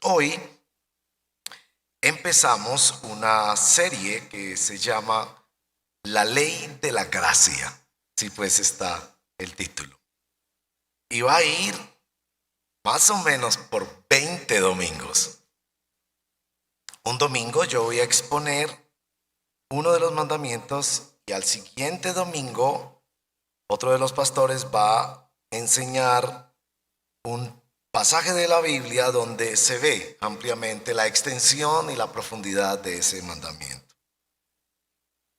Hoy empezamos una serie que se llama La Ley de la Gracia. Sí, pues está el título. Y va a ir más o menos por 20 domingos. Un domingo yo voy a exponer uno de los mandamientos y al siguiente domingo otro de los pastores va a enseñar un pasaje de la Biblia donde se ve ampliamente la extensión y la profundidad de ese mandamiento.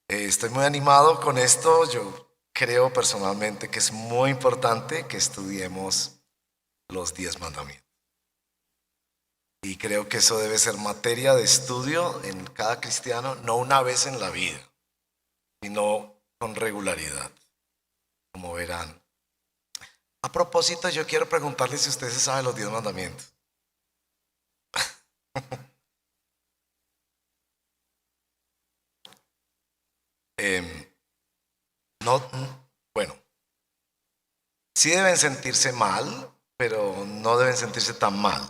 Estoy muy animado con esto. Yo creo personalmente que es muy importante que estudiemos los 10 mandamientos. Y creo que eso debe ser materia de estudio en cada cristiano, no una vez en la vida, sino con regularidad, como verán. A propósito, yo quiero preguntarle si usted se sabe los 10 mandamientos. No, bueno, sí deben sentirse mal, pero no deben sentirse tan mal.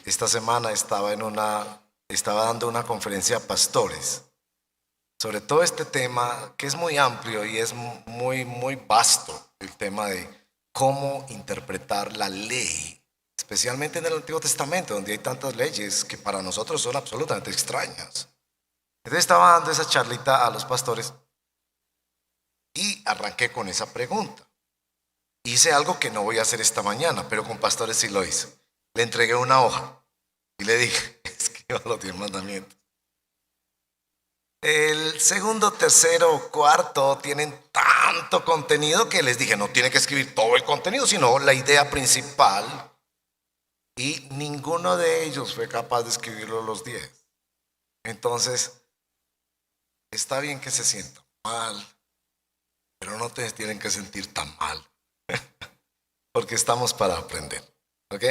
Esta semana estaba dando una conferencia a pastores sobre todo este tema que es muy amplio y es muy vasto, el tema de cómo interpretar la ley, especialmente en el Antiguo Testamento, donde hay tantas leyes que para nosotros son absolutamente extrañas. Entonces estaba dando esa charlita a los pastores y arranqué con esa pregunta. Hice algo que no voy a hacer esta mañana, pero con pastores sí lo hice. Le entregué una hoja y le dije, escriba los 10 mandamientos. El segundo, tercero, cuarto tienen tanto contenido que les dije, no tiene que escribir todo el contenido, sino la idea principal. Y ninguno de ellos fue capaz de escribirlo los 10. Entonces, está bien que se sientan mal, pero no te tienen que sentir tan mal, porque estamos para aprender, ¿ok?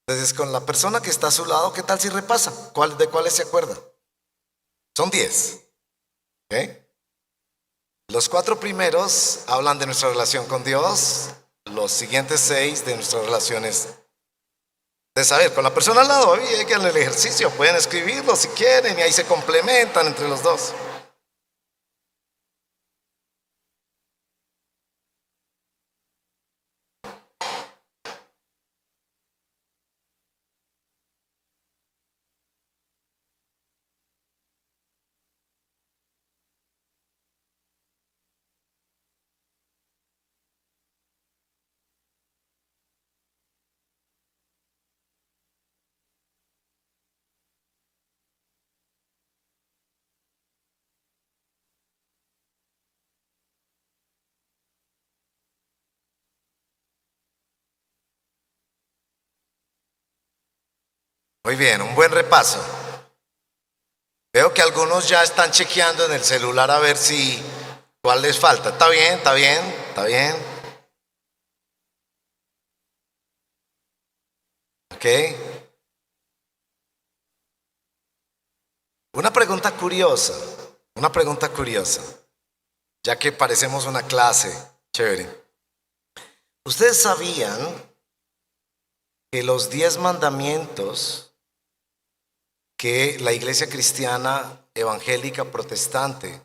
Entonces, con la persona que está a su lado, ¿qué tal si repasa? ¿De cuáles se acuerda? Son 10. ¿Okay? Los 4 primeros hablan de nuestra relación con Dios. Los siguientes 6 de nuestras relaciones de saber con la persona al lado. Hay que hacer el ejercicio. Pueden escribirlo si quieren y ahí se complementan entre los dos. Muy bien, un buen repaso. Veo que algunos ya están chequeando en el celular a ver si cuál les falta. Está bien, está bien, está bien. Ok. Una pregunta curiosa, ya que parecemos una clase chévere. ¿Ustedes sabían que los 10 mandamientos que la iglesia cristiana evangélica protestante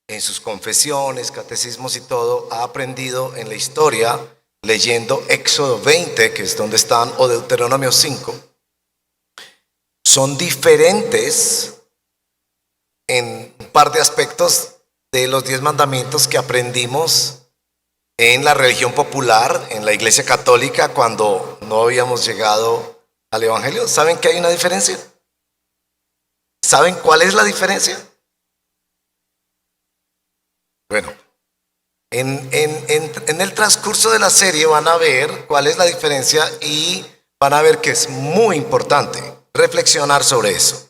en sus confesiones, catecismos y todo ha aprendido en la historia leyendo Éxodo 20, que es donde están, o Deuteronomio 5, son diferentes en un par de aspectos de los 10 mandamientos que aprendimos en la religión popular, en la iglesia católica, cuando no habíamos llegado al evangelio? ¿Saben que hay una diferencia? ¿Saben cuál es la diferencia? Bueno, en el transcurso de la serie van a ver cuál es la diferencia y van a ver que es muy importante reflexionar sobre eso.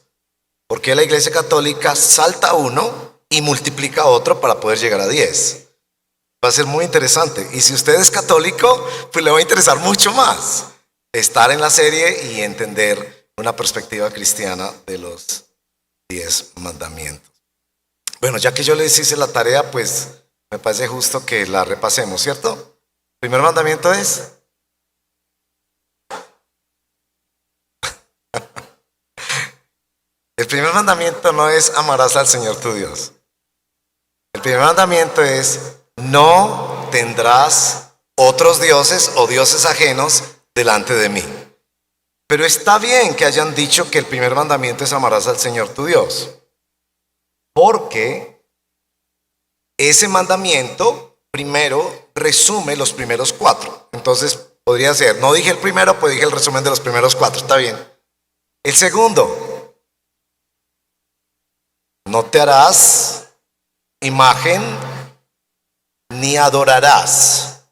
Porque la iglesia católica salta uno y multiplica otro para poder llegar a 10. Va a ser muy interesante. Y si usted es católico, pues le va a interesar mucho más estar en la serie y entender una perspectiva cristiana de los 10 mandamientos. Bueno, ya que yo les hice la tarea, pues me parece justo que la repasemos, ¿cierto? El primer mandamiento es: primer mandamiento no es amarás al Señor tu Dios. El primer mandamiento es no tendrás otros dioses o dioses ajenos delante de mí. Pero está bien que hayan dicho que el primer mandamiento es amarás al Señor tu Dios, porque ese mandamiento primero resume los primeros 4. Entonces podría ser, no dije el primero, pues dije el resumen de los primeros 4, está bien. El segundo, no te harás imagen ni adorarás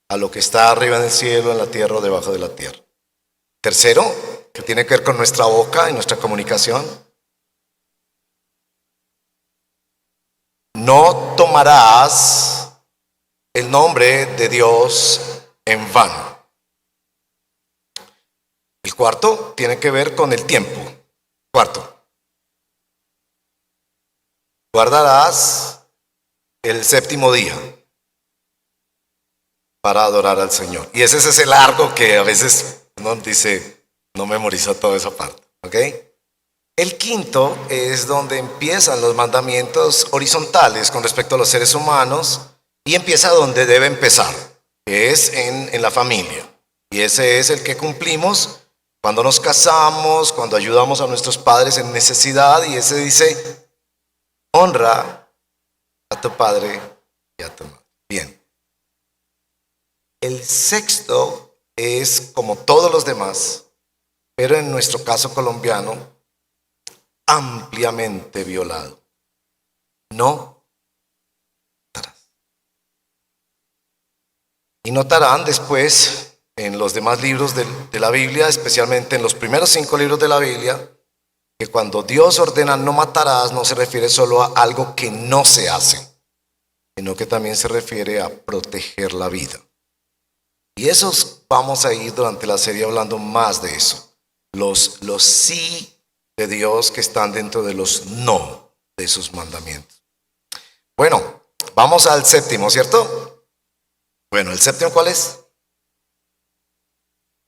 a lo que está arriba en el cielo, en la tierra o debajo de la tierra. Tercero, que tiene que ver con nuestra boca y nuestra comunicación. No tomarás el nombre de Dios en vano. El cuarto tiene que ver con el tiempo. Cuarto, guardarás el séptimo día para adorar al Señor. Y ese es ese largo que a veces uno dice, no memoriza toda esa parte. ¿Ok? El quinto es donde empiezan los mandamientos horizontales con respecto a los seres humanos y empieza donde debe empezar, que es en la familia. Y ese es el que cumplimos cuando nos casamos, cuando ayudamos a nuestros padres en necesidad, y ese dice, honra a tu padre y a tu madre. Bien. El sexto es como todos los demás, pero en nuestro caso colombiano, ampliamente violado. No matarás. Y notarán después en los demás libros de la Biblia, especialmente en los primeros 5 libros de la Biblia, que cuando Dios ordena no matarás, no se refiere solo a algo que no se hace, sino que también se refiere a proteger la vida. Y esos vamos a ir durante la serie hablando más de eso. Los sí de Dios que están dentro de los no de sus mandamientos. Bueno, vamos al séptimo, ¿cierto? Bueno, ¿el séptimo cuál es?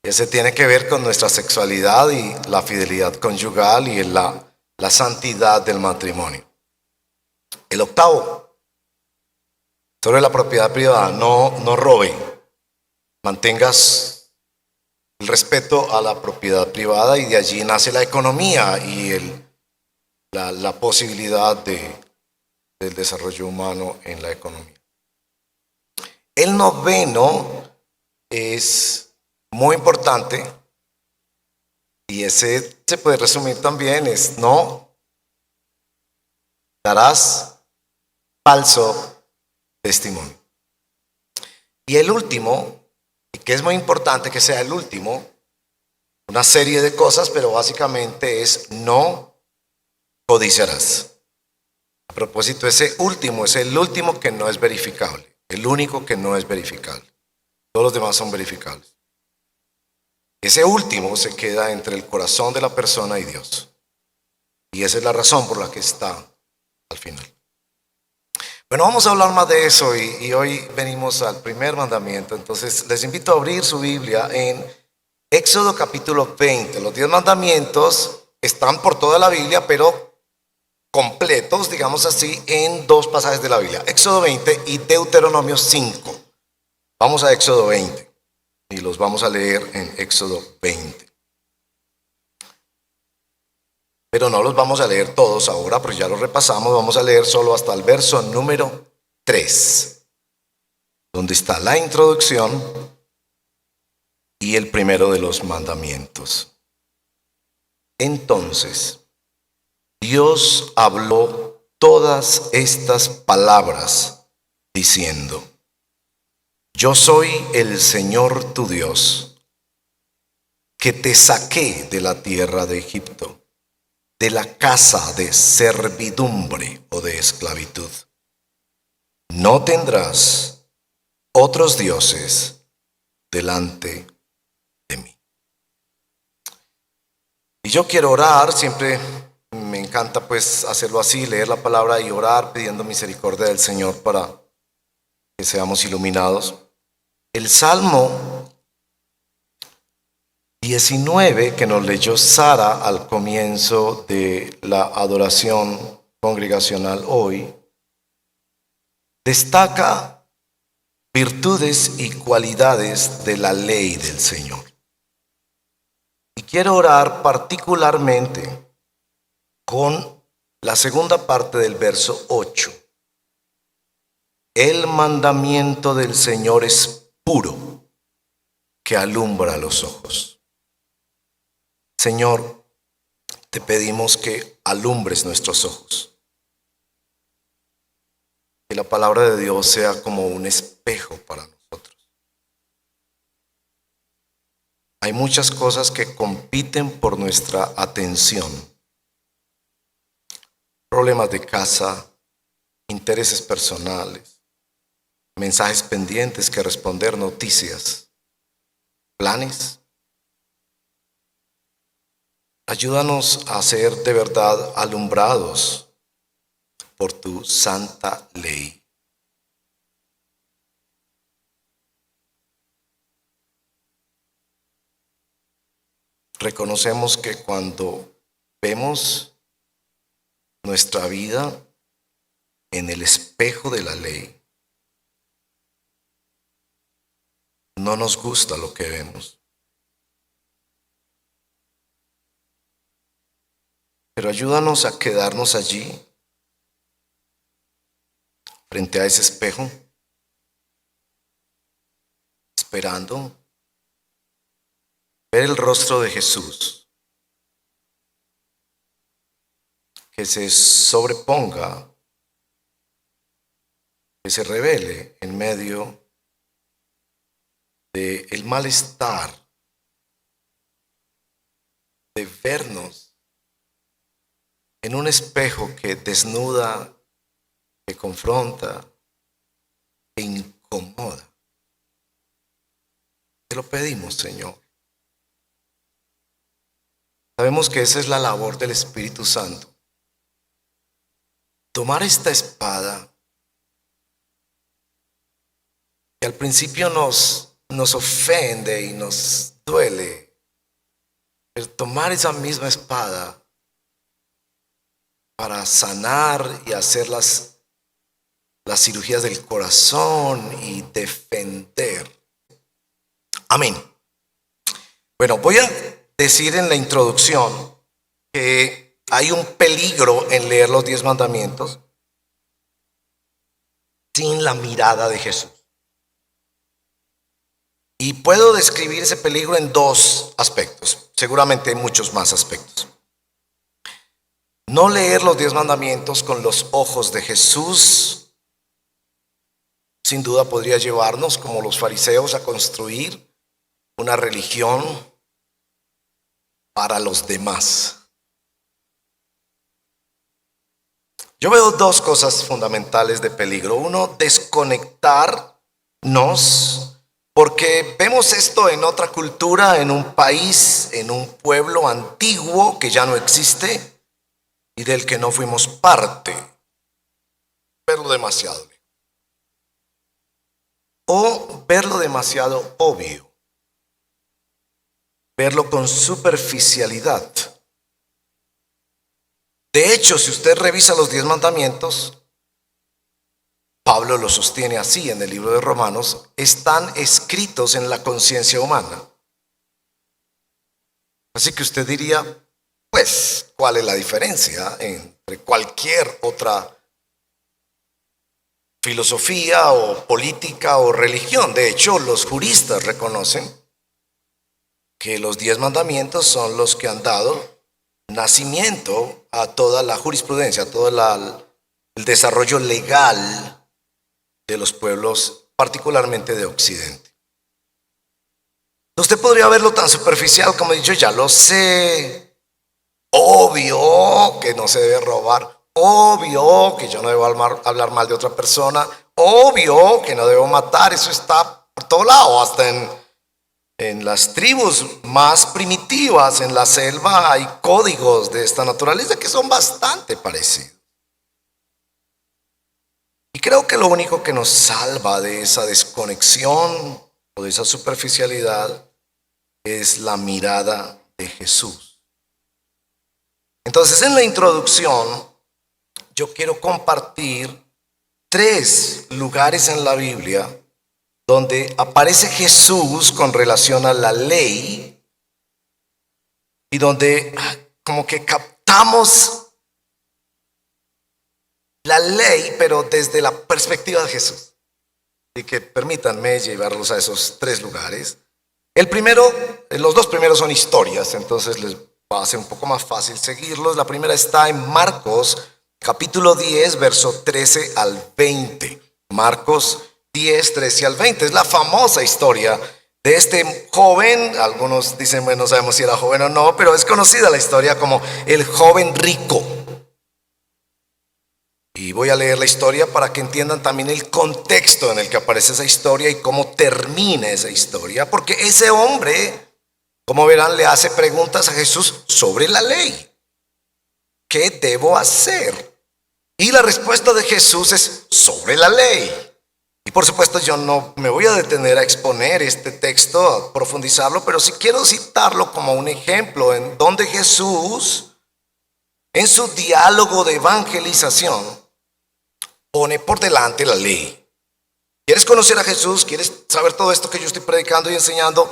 Ese tiene que ver con nuestra sexualidad y la fidelidad conyugal y la santidad del matrimonio. El octavo, sobre la propiedad privada, no robe. Mantengas el respeto a la propiedad privada y de allí nace la economía y la posibilidad del desarrollo humano en la economía. El noveno es muy importante y ese se puede resumir también, es no darás falso testimonio. Y el último, y que es muy importante que sea el último, una serie de cosas, pero básicamente es no codiciarás. A propósito, ese último es el último que no es verificable, el único que no es verificable. Todos los demás son verificables. Ese último se queda entre el corazón de la persona y Dios. Y esa es la razón por la que está al final. Bueno, vamos a hablar más de eso y hoy venimos al primer mandamiento. Entonces les invito a abrir su Biblia en Éxodo capítulo 20. Los 10 mandamientos están por toda la Biblia, pero completos, digamos así, en 2 pasajes de la Biblia. Éxodo 20 y Deuteronomio 5. Vamos a Éxodo 20 y los vamos a leer en Éxodo 20. Pero no los vamos a leer todos ahora, porque ya los repasamos. Vamos a leer solo hasta el verso número 3, donde está la introducción y el primero de los mandamientos. Entonces, Dios habló todas estas palabras, diciendo: Yo soy el Señor tu Dios, que te saqué de la tierra de Egipto, de la casa de servidumbre o de esclavitud. No tendrás otros dioses delante de mí. Y yo quiero orar, siempre me encanta pues hacerlo así, leer la palabra y orar pidiendo misericordia del Señor para que seamos iluminados. El Salmo 19 que nos leyó Sara al comienzo de la adoración congregacional hoy, destaca virtudes y cualidades de la ley del Señor. Y quiero orar particularmente con la segunda parte del verso 8. El mandamiento del Señor es puro, que alumbra los ojos. Señor, te pedimos que alumbres nuestros ojos. Que la palabra de Dios sea como un espejo para nosotros. Hay muchas cosas que compiten por nuestra atención. Problemas de casa, intereses personales, mensajes pendientes que responder, noticias, planes. Ayúdanos a ser de verdad alumbrados por tu santa ley. Reconocemos que cuando vemos nuestra vida en el espejo de la ley, no nos gusta lo que vemos. Pero ayúdanos a quedarnos allí, frente a ese espejo, esperando ver el rostro de Jesús, que se sobreponga, que se revele en medio del malestar de vernos en un espejo que desnuda, que confronta, que incomoda. Te lo pedimos, Señor. Sabemos que esa es la labor del Espíritu Santo. Tomar esta espada que al principio nos ofende y nos duele, pero tomar esa misma espada para sanar y hacer las cirugías del corazón y defender. Amén. Bueno, voy a decir en la introducción que hay un peligro en leer los 10 mandamientos sin la mirada de Jesús. Y puedo describir ese peligro en 2 aspectos. Seguramente hay muchos más aspectos. No leer los 10 mandamientos con los ojos de Jesús, sin duda podría llevarnos, como los fariseos, a construir una religión para los demás. Yo veo 2 cosas fundamentales de peligro. Uno, desconectarnos, porque vemos esto en otra cultura, en un país, en un pueblo antiguo que ya no existe y del que no fuimos parte. Verlo demasiado lejos. O verlo demasiado obvio. Verlo con superficialidad. De hecho, si usted revisa los 10 mandamientos, Pablo lo sostiene así en el libro de Romanos, están escritos en la conciencia humana. Así que usted diría, pues, ¿cuál es la diferencia entre cualquier otra filosofía o política o religión? De hecho, los juristas reconocen que los 10 mandamientos son los que han dado nacimiento a toda la jurisprudencia, a todo el desarrollo legal de los pueblos, particularmente de Occidente. Usted podría verlo tan superficial como he dicho, ya lo sé, obvio que no se debe robar, obvio que yo no debo hablar mal de otra persona, obvio que no debo matar, eso está por todo lado, hasta en las tribus más primitivas, en la selva, hay códigos de esta naturaleza que son bastante parecidos. Y creo que lo único que nos salva de esa desconexión o de esa superficialidad es la mirada de Jesús. Entonces, en la introducción, yo quiero compartir 3 lugares en la Biblia donde aparece Jesús con relación a la ley y donde como que captamos la ley, pero desde la perspectiva de Jesús. Así que permítanme llevarlos a esos 3 lugares. El primero, los 2 primeros son historias, entonces les va a ser un poco más fácil seguirlos. La primera está en Marcos, capítulo 10, verso 13 al 20. Marcos 10, 13 al 20. Es la famosa historia de este joven. Algunos dicen, bueno, no sabemos si era joven o no, pero es conocida la historia como el joven rico. Y voy a leer la historia para que entiendan también el contexto en el que aparece esa historia y cómo termina esa historia. Porque ese hombre, como verán, le hace preguntas a Jesús sobre la ley. ¿Qué debo hacer? Y la respuesta de Jesús es sobre la ley. Y por supuesto yo no me voy a detener a exponer este texto, a profundizarlo, pero sí quiero citarlo como un ejemplo en donde Jesús, en su diálogo de evangelización, pone por delante la ley. ¿Quieres conocer a Jesús? ¿Quieres saber todo esto que yo estoy predicando y enseñando?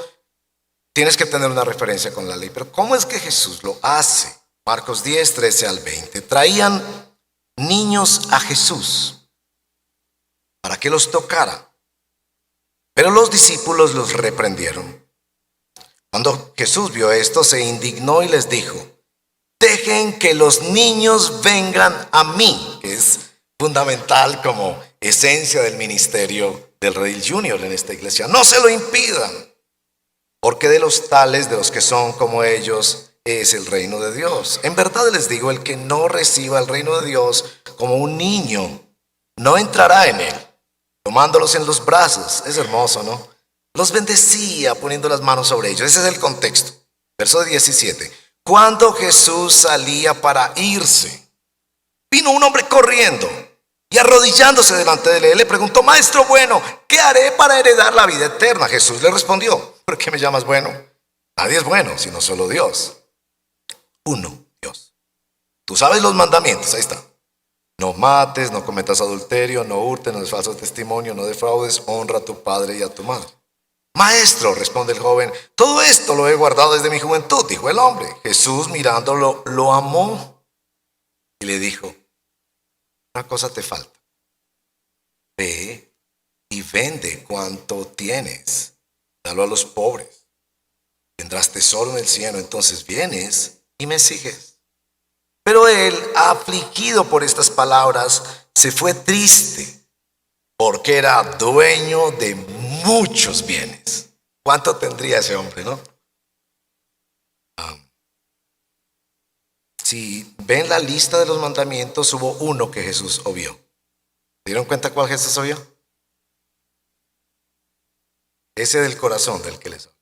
Tienes que tener una referencia con la ley. Pero ¿cómo es que Jesús lo hace? Marcos 10, 13 al 20. Traían niños a Jesús para que los tocara, pero los discípulos los reprendieron. Cuando Jesús vio esto, se indignó y les dijo: dejen que los niños vengan a mí, que es fundamental como esencia del ministerio del Redil Junior en esta iglesia. No se lo impidan, porque de los tales, de los que son como ellos, es el reino de Dios. En verdad les digo, el que no reciba el reino de Dios como un niño, no entrará en él. Tomándolos en los brazos, es hermoso, ¿no? Los bendecía poniendo las manos sobre ellos. Ese es el contexto. Verso 17. Cuando Jesús salía para irse, vino un hombre corriendo y arrodillándose delante de él, le preguntó: maestro bueno, ¿qué haré para heredar la vida eterna? Jesús le respondió: ¿por qué me llamas bueno? Nadie es bueno, sino solo Dios. Uno, Dios. Tú sabes los mandamientos, ahí está. No mates, no cometas adulterio, no hurtes, no des falso testimonio, no defraudes, honra a tu padre y a tu madre. Maestro, responde el joven, todo esto lo he guardado desde mi juventud, dijo el hombre. Jesús, mirándolo, lo amó y le dijo: una cosa te falta. Ve y vende cuanto tienes, dalo a los pobres. Tendrás tesoro en el cielo, entonces vienes y me sigues. Pero él, afligido por estas palabras, se fue triste, porque era dueño de muchos bienes. ¿Cuánto tendría ese hombre, no? Si ven la lista de los mandamientos, hubo uno que Jesús obvió. ¿Se dieron cuenta cuál Jesús obvió? Ese del corazón del que les hablo.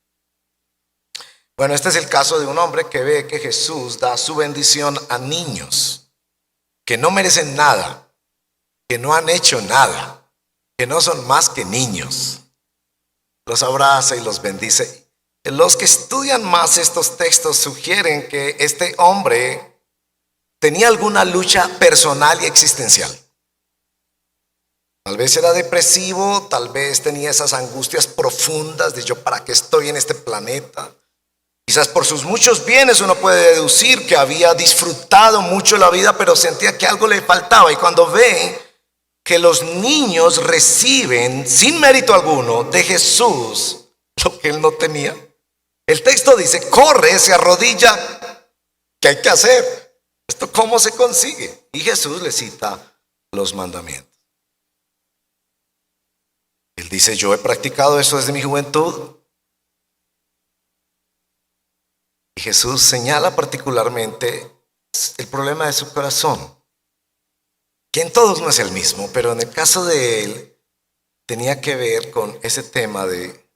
Bueno, este es el caso de un hombre que ve que Jesús da su bendición a niños que no merecen nada, que no han hecho nada, que no son más que niños. Los abraza y los bendice. Los que estudian más estos textos sugieren que este hombre tenía alguna lucha personal y existencial. Tal vez era depresivo, tal vez tenía esas angustias profundas de yo para qué estoy en este planeta. Quizás por sus muchos bienes uno puede deducir que había disfrutado mucho la vida, pero sentía que algo le faltaba. Y cuando ve que los niños reciben sin mérito alguno de Jesús lo que él no tenía, el texto dice: corre, se arrodilla. ¿Qué hay que hacer? ¿Esto cómo se consigue? Y Jesús le cita los mandamientos. Él dice: yo he practicado eso desde mi juventud. Y Jesús señala particularmente el problema de su corazón, que en todos no es el mismo, pero en el caso de él tenía que ver con ese tema de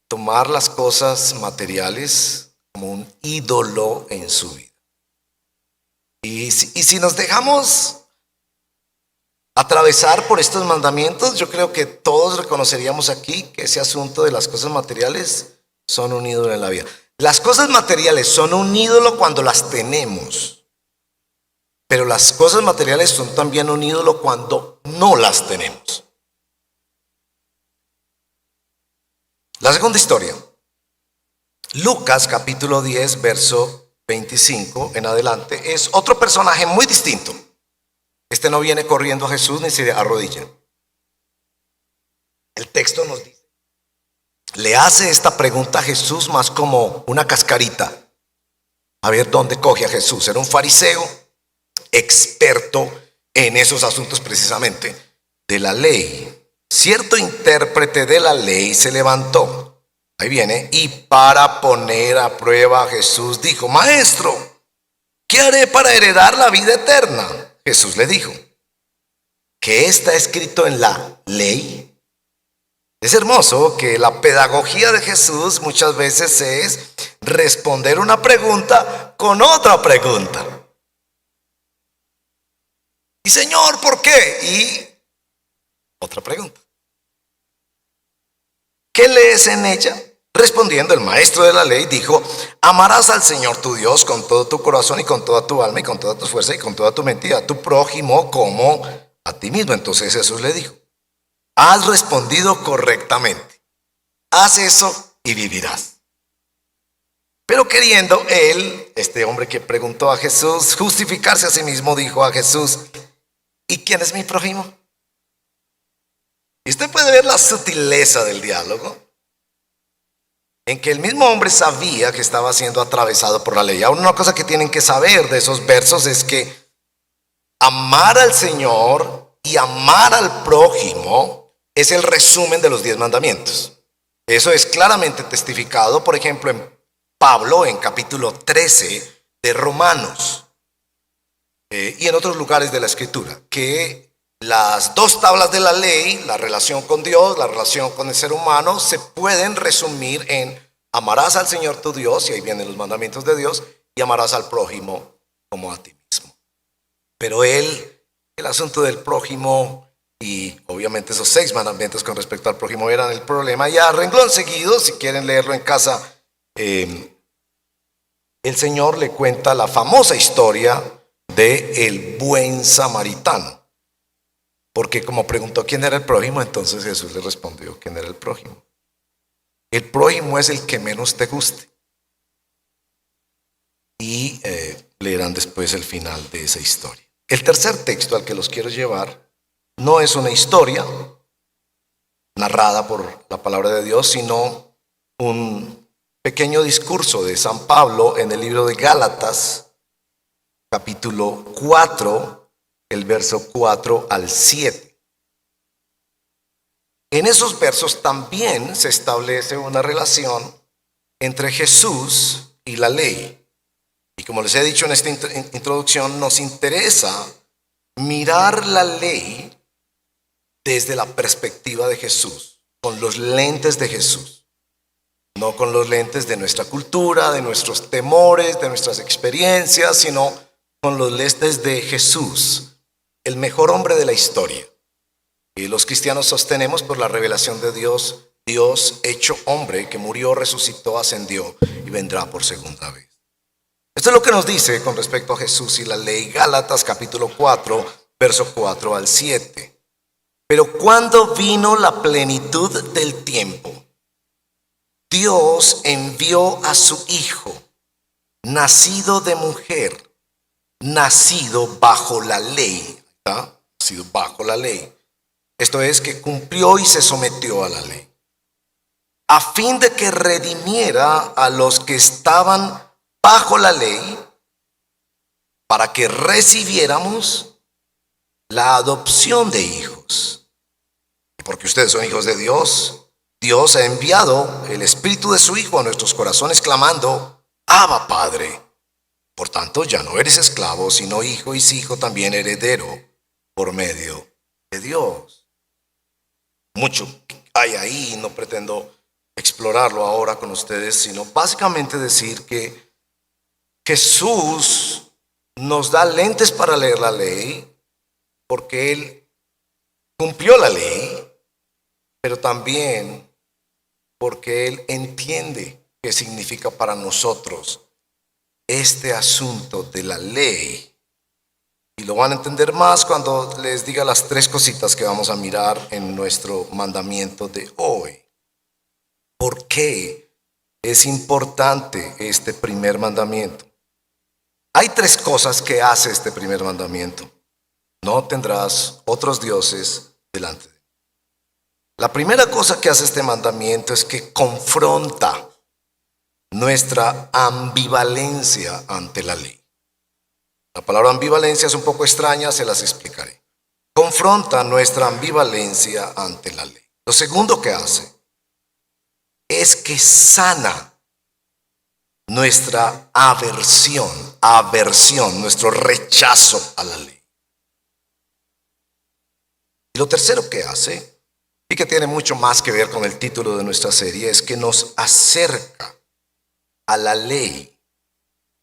tomar las cosas materiales como un ídolo en su vida. Y si nos dejamos atravesar por estos mandamientos, yo creo que todos reconoceríamos aquí que ese asunto de las cosas materiales Son un ídolo en la vida. Las cosas materiales son un ídolo cuando las tenemos, pero las cosas materiales son también un ídolo cuando no las tenemos. La segunda historia, Lucas capítulo 10, verso 25 en adelante, es otro personaje muy distinto. Este no viene corriendo a Jesús ni se arrodilla. El texto nos dice, le hace esta pregunta a Jesús más como una cascarita, a ver dónde coge a Jesús. Era un fariseo experto en esos asuntos precisamente de la ley. Cierto intérprete de la ley se levantó, ahí viene, y para poner a prueba a Jesús dijo, maestro, ¿qué haré para heredar la vida eterna? Jesús le dijo, ¿qué está escrito en la ley? Es hermoso que la pedagogía de Jesús muchas veces es responder una pregunta con otra pregunta. Y Señor, ¿por qué? Y otra pregunta. ¿Qué lees en ella? Respondiendo el maestro de la ley dijo, amarás al Señor tu Dios con todo tu corazón y con toda tu alma y con toda tu fuerza y con toda tu mente, y a tu prójimo como a ti mismo. Entonces Jesús le dijo, has respondido correctamente. Haz eso y vivirás. Pero queriendo él, este hombre que preguntó a Jesús, justificarse a sí mismo, dijo a Jesús, ¿y quién es mi prójimo? Y usted puede ver la sutileza del diálogo, en que el mismo hombre sabía que estaba siendo atravesado por la ley. Ahora, una cosa que tienen que saber de esos versos es que amar al Señor y amar al prójimo es el resumen de los 10 mandamientos. Eso es claramente testificado, por ejemplo, en Pablo, en capítulo 13 de Romanos, y en otros lugares de la Escritura, que las 2 tablas de la ley, la relación con Dios, la relación con el ser humano, se pueden resumir en amarás al Señor tu Dios, y ahí vienen los mandamientos de Dios, y amarás al prójimo como a ti mismo. Pero el asunto del prójimo, y obviamente esos 6 mandamientos con respecto al prójimo eran el problema. Y a renglón seguido, si quieren leerlo en casa, el Señor le cuenta la famosa historia de el buen samaritano. Porque como preguntó quién era el prójimo, entonces Jesús le respondió quién era el prójimo. El prójimo es el que menos te guste. Y leerán después el final de esa historia. El tercer texto al que los quiero llevar no es una historia narrada por la palabra de Dios, sino un pequeño discurso de San Pablo en el libro de Gálatas, capítulo 4, el verso 4 al 7. En esos versos también se establece una relación entre Jesús y la ley. Y como les he dicho en esta introducción, nos interesa mirar la ley desde la perspectiva de Jesús, con los lentes de Jesús, no con los lentes de nuestra cultura, de nuestros temores, de nuestras experiencias, sino con los lentes de Jesús, el mejor hombre de la historia. Y los cristianos sostenemos por la revelación de Dios, Dios hecho hombre, que murió, resucitó, ascendió y vendrá por segunda vez. Esto es lo que nos dice con respecto a Jesús y la ley, Gálatas capítulo 4, verso 4 al 7. Pero cuando vino la plenitud del tiempo, Dios envió a su Hijo, nacido de mujer, nacido bajo la ley, ¿verdad? Nacido bajo la ley. Esto es que cumplió y se sometió a la ley, a fin de que redimiera a los que estaban bajo la ley, para que recibiéramos la adopción de hijos. Y porque ustedes son hijos de Dios, Dios ha enviado el Espíritu de su Hijo a nuestros corazones, clamando, Abba, Padre. Por tanto, ya no eres esclavo, sino hijo, y si hijo, también heredero por medio de Dios. Mucho hay ahí, no pretendo explorarlo ahora con ustedes, sino básicamente decir que Jesús nos da lentes para leer la ley, porque Él cumplió la ley, pero también porque porque Él entiende qué significa para nosotros este asunto de la ley. Y lo van a entender más cuando les diga las tres cositas que vamos a mirar en nuestro mandamiento de hoy. ¿Por qué es importante este primer mandamiento? Hay tres cosas que hace este primer mandamiento. No tendrás otros dioses delante de mí. La primera cosa que hace este mandamiento es que confronta nuestra ambivalencia ante la ley. La palabra ambivalencia es un poco extraña, se las explicaré. Confronta nuestra ambivalencia ante la ley. Lo segundo que hace es que sana nuestra aversión, nuestro rechazo a la ley. Y lo tercero que hace, y que tiene mucho más que ver con el título de nuestra serie, es que nos acerca a la ley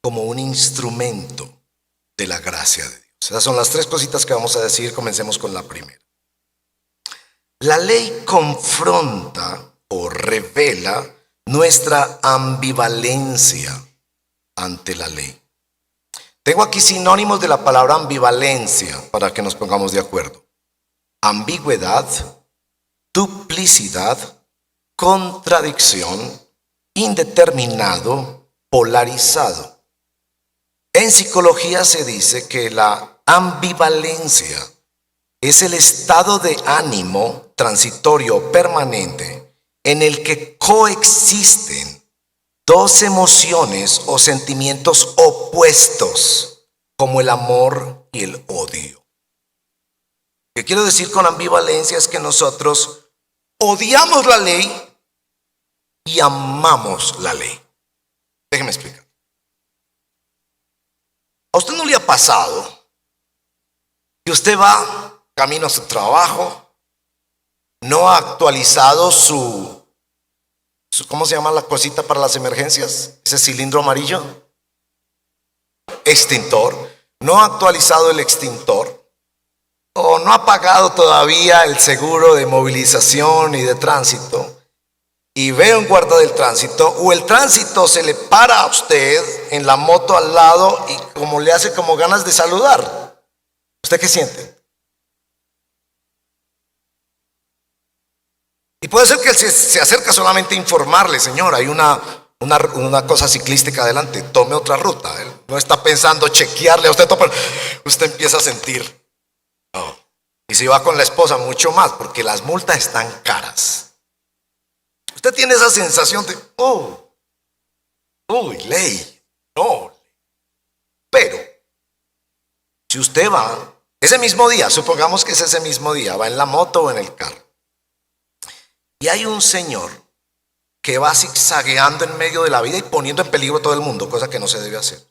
como un instrumento de la gracia de Dios. Esas son las tres cositas que vamos a decir. Comencemos con la primera. La ley confronta o revela nuestra ambivalencia ante la ley. Tengo aquí sinónimos de la palabra ambivalencia para que nos pongamos de acuerdo. Ambigüedad, duplicidad, contradicción, indeterminado, polarizado. En psicología se dice que la ambivalencia es el estado de ánimo transitorio o permanente en el que coexisten dos emociones o sentimientos opuestos, como el amor y el odio. Lo que quiero decir con ambivalencia es que nosotros odiamos la ley y amamos la ley. Déjeme explicar. ¿A usted no le ha pasado que usted va camino a su trabajo, no ha actualizado su ¿cómo se llama la cosita para las emergencias? Ese cilindro amarillo. Extintor. No ha actualizado el extintor. O no ha pagado todavía el seguro de movilización y de tránsito. Y ve un guarda del tránsito, o el tránsito se le para a usted en la moto al lado y como le hace como ganas de saludar. ¿Usted qué siente? Y puede ser que él se acerca solamente a informarle: señor, hay una cosa ciclística adelante, tome otra ruta. Él no está pensando chequearle a usted, usted empieza a sentir. No. Y si va con la esposa, mucho más, porque las multas están caras. Usted tiene esa sensación de, ley, no. Pero, si usted va, ese mismo día, supongamos que es ese mismo día, va en la moto o en el carro, y hay un señor que va zigzagueando en medio de la vida y poniendo en peligro a todo el mundo, cosa que no se debe hacer.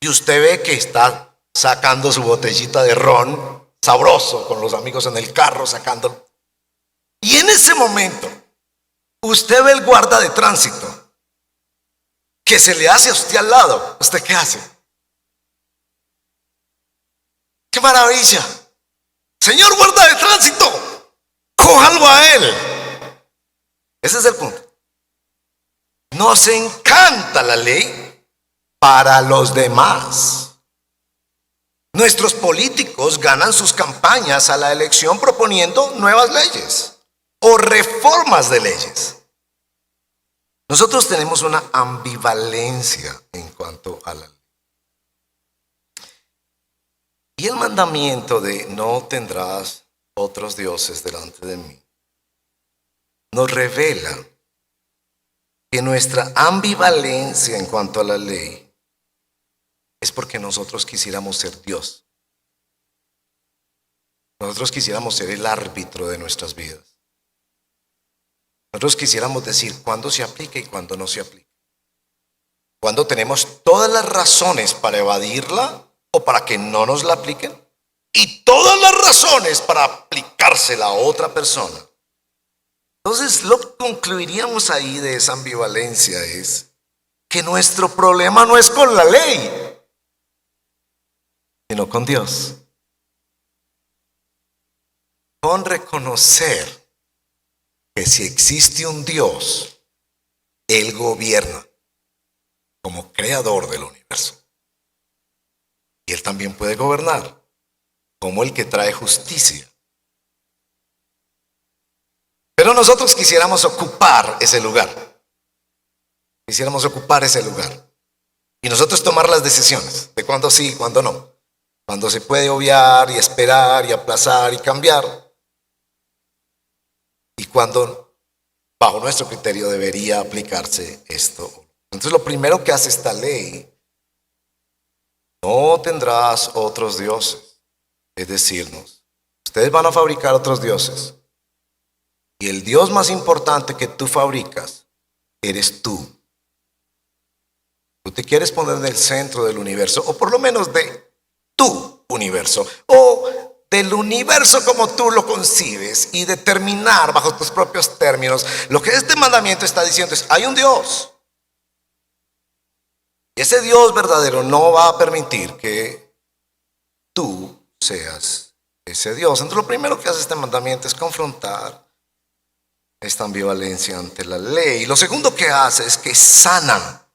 Y usted ve que está sacando su botellita de ron, sabroso, con los amigos en el carro, sacándolo. Y en ese momento, usted ve el guarda de tránsito que se le hace a usted al lado. ¿Usted qué hace? ¡Qué maravilla! Señor guarda de tránsito, cójalo a él. Ese es el punto. Nos encanta la ley para los demás. Nuestros políticos ganan sus campañas a la elección proponiendo nuevas leyes o reformas de leyes. Nosotros tenemos una ambivalencia en cuanto a la ley. Y el mandamiento de no tendrás otros dioses delante de mí nos revela que nuestra ambivalencia en cuanto a la ley es porque nosotros quisiéramos ser Dios. Nosotros quisiéramos ser el árbitro de nuestras vidas. Nosotros quisiéramos decir cuándo se aplica y cuándo no se aplica. Cuándo tenemos todas las razones para evadirla o para que no nos la apliquen, y todas las razones para aplicársela a otra persona. Entonces, lo que concluiríamos ahí de esa ambivalencia es que nuestro problema no es con la ley, sino con Dios. Con reconocer que si existe un Dios, Él gobierna como creador del universo. Y Él también puede gobernar como el que trae justicia. Pero nosotros quisiéramos ocupar ese lugar. Quisiéramos ocupar ese lugar. Y nosotros tomar las decisiones de cuándo sí y cuándo no. Cuando se puede obviar y esperar y aplazar y cambiar. Y cuando bajo nuestro criterio debería aplicarse esto. Entonces lo primero que hace esta ley: no tendrás otros dioses. Es decirnos, ustedes van a fabricar otros dioses. Y el Dios más importante que tú fabricas eres tú. Tú te quieres poner en el centro del universo, o por lo menos de tu universo, o del universo como tú lo concibes, y determinar bajo tus propios términos. Lo que este mandamiento está diciendo es: hay un Dios. Y ese Dios verdadero no va a permitir que tú seas ese Dios. Entonces lo primero que hace este mandamiento es confrontar esta ambivalencia ante la ley. Y lo segundo que hace es que sana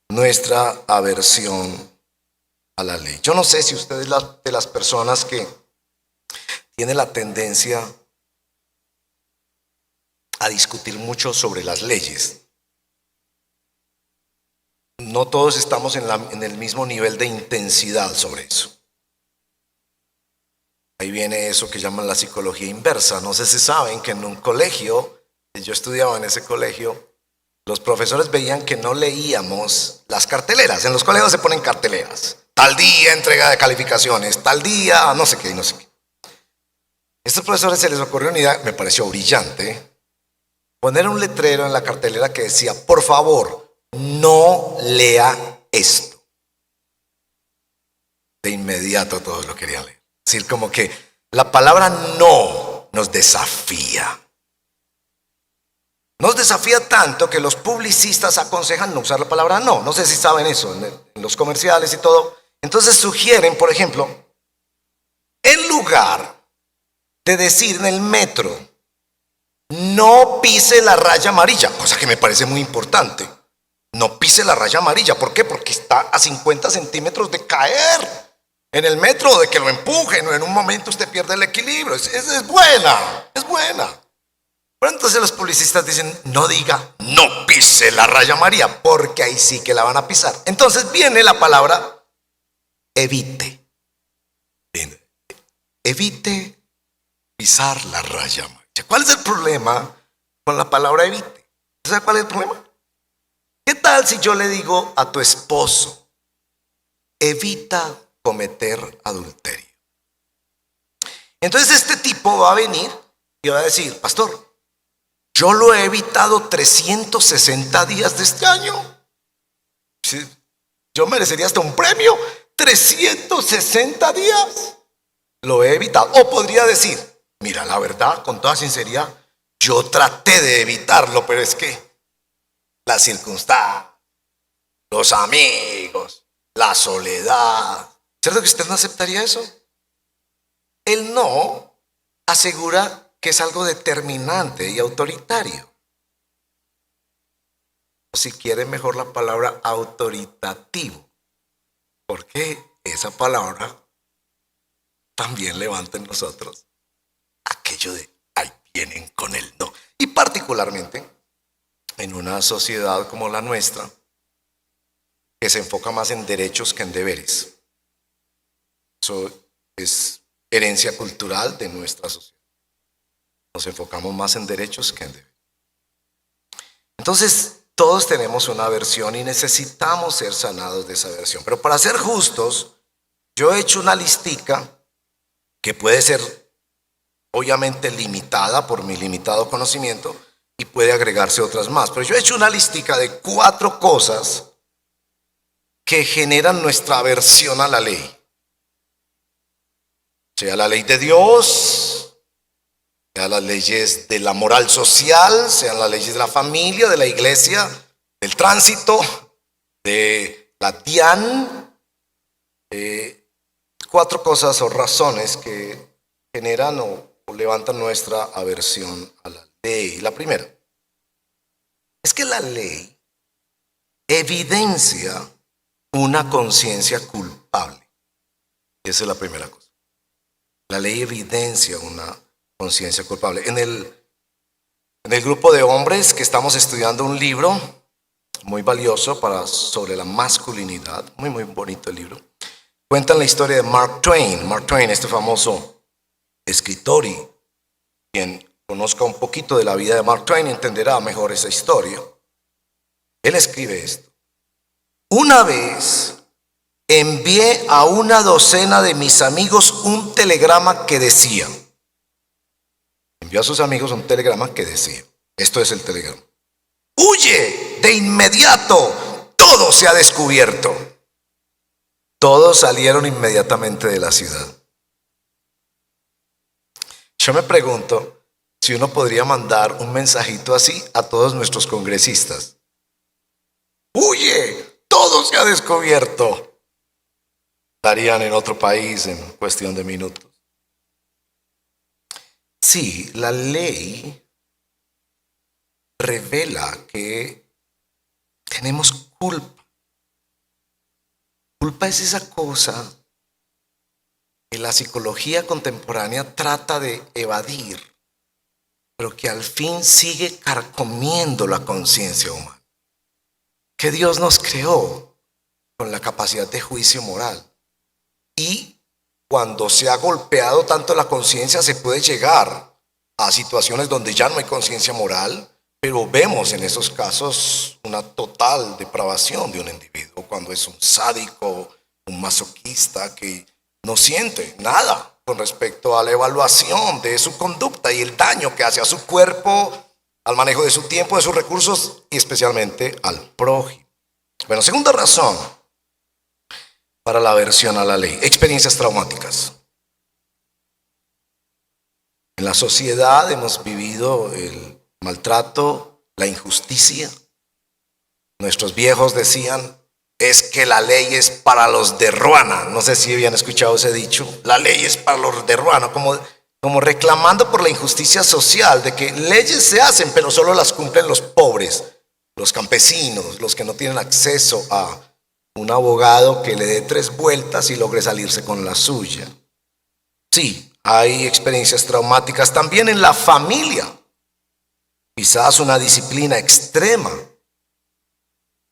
nuestra aversión a la ley. Yo no sé si usted es de las personas que tiene la tendencia a discutir mucho sobre las leyes. No todos estamos en el mismo nivel de intensidad sobre eso. Ahí viene eso que llaman la psicología inversa. No sé si saben que en un colegio, yo estudiaba en ese colegio, los profesores veían que no leíamos las carteleras. En los colegios se ponen carteleras. Tal día entrega de calificaciones, tal día no sé qué y no sé qué. A estos profesores se les ocurrió una idea, me pareció brillante, poner un letrero en la cartelera que decía: por favor, no lea esto. De inmediato todos lo querían leer. Es decir, como que la palabra no nos desafía. Nos desafía tanto que los publicistas aconsejan no usar la palabra no. No sé si saben eso, en los comerciales y todo. Entonces sugieren, por ejemplo, en lugar de decir en el metro: no pise la raya amarilla, cosa que me parece muy importante. No pise la raya amarilla. ¿Por qué? Porque está a 50 centímetros de caer en el metro, o de que lo empujen, o en un momento usted pierde el equilibrio. Es buena, es buena. Pero entonces los publicistas dicen: no diga no pise la raya amarilla, porque ahí sí que la van a pisar. Entonces viene la palabra evite. Evite pisar la raya amarilla. ¿Cuál es el problema con la palabra evite? ¿Sabe cuál es el problema? ¿Qué tal si yo le digo a tu esposo: evita cometer adulterio? Entonces este tipo va a venir y va a decir: pastor, yo lo he evitado 360 días de este año. Sí, yo merecería hasta un premio. 360 días lo he evitado. O podría decir: mira, la verdad, con toda sinceridad, yo traté de evitarlo, pero es que la circunstancia, los amigos, la soledad. ¿Cierto que usted no aceptaría eso? El no asegura que es algo determinante y autoritario. O si quiere mejor la palabra autoritativo, porque esa palabra también levanta en nosotros aquello de ahí vienen con el no. Y particularmente en una sociedad como la nuestra, que se enfoca más en derechos que en deberes. Eso es herencia cultural de nuestra sociedad. Nos enfocamos más en derechos que en deberes. Entonces, todos tenemos una aversión y necesitamos ser sanados de esa aversión. Pero para ser justos, yo he hecho una listica que puede ser obviamente limitada por mi limitado conocimiento y puede agregarse otras más. Pero yo he hecho una listica de 4 cosas que generan nuestra aversión a la ley. Sea la ley de Dios, sean las leyes de la moral social, sean las leyes de la familia, de la iglesia, del tránsito, de la DIAN. 4 cosas o razones que generan o levantan nuestra aversión a la ley. ley. La primera es que la ley evidencia una conciencia culpable. Esa es la primera cosa. La ley evidencia una conciencia culpable. En el grupo de hombres que estamos estudiando un libro muy valioso sobre la masculinidad, muy bonito el libro, cuentan la historia de Mark Twain. Mark Twain, este famoso escritor, y quien conozca un poquito de la vida de Mark Twain entenderá mejor esa historia. Él escribe esto: una vez envié a una docena de mis amigos un telegrama que decía, envió a sus amigos un telegrama que decía, esto es el telegrama: huye de inmediato, todo se ha descubierto. Todos salieron inmediatamente de la ciudad. Yo me pregunto si uno podría mandar un mensajito así a todos nuestros congresistas: huye, todo se ha descubierto. Estarían en otro país en cuestión de minutos. Sí, la ley revela que tenemos culpa. Culpa es esa cosa que la psicología contemporánea trata de evadir, pero que al fin sigue carcomiendo la conciencia humana. Que Dios nos creó con la capacidad de juicio moral. Y cuando se ha golpeado tanto la conciencia, se puede llegar a situaciones donde ya no hay conciencia moral, pero vemos en esos casos una total depravación de un individuo, cuando es un sádico, un masoquista que no siente nada con respecto a la evaluación de su conducta y el daño que hace a su cuerpo, al manejo de su tiempo, de sus recursos y especialmente al prójimo. Bueno, segunda razón para la aversión a la ley: experiencias traumáticas. En la sociedad hemos vivido el maltrato, la injusticia. Nuestros viejos decían: es que la ley es para los de Ruana. No sé si habían escuchado ese dicho: la ley es para los de Ruana, como reclamando por la injusticia social, de que leyes se hacen pero solo las cumplen los pobres, los campesinos, los que no tienen acceso a un abogado que le dé 3 vueltas y logre salirse con la suya. Sí, hay experiencias traumáticas también en la familia. Quizás una disciplina extrema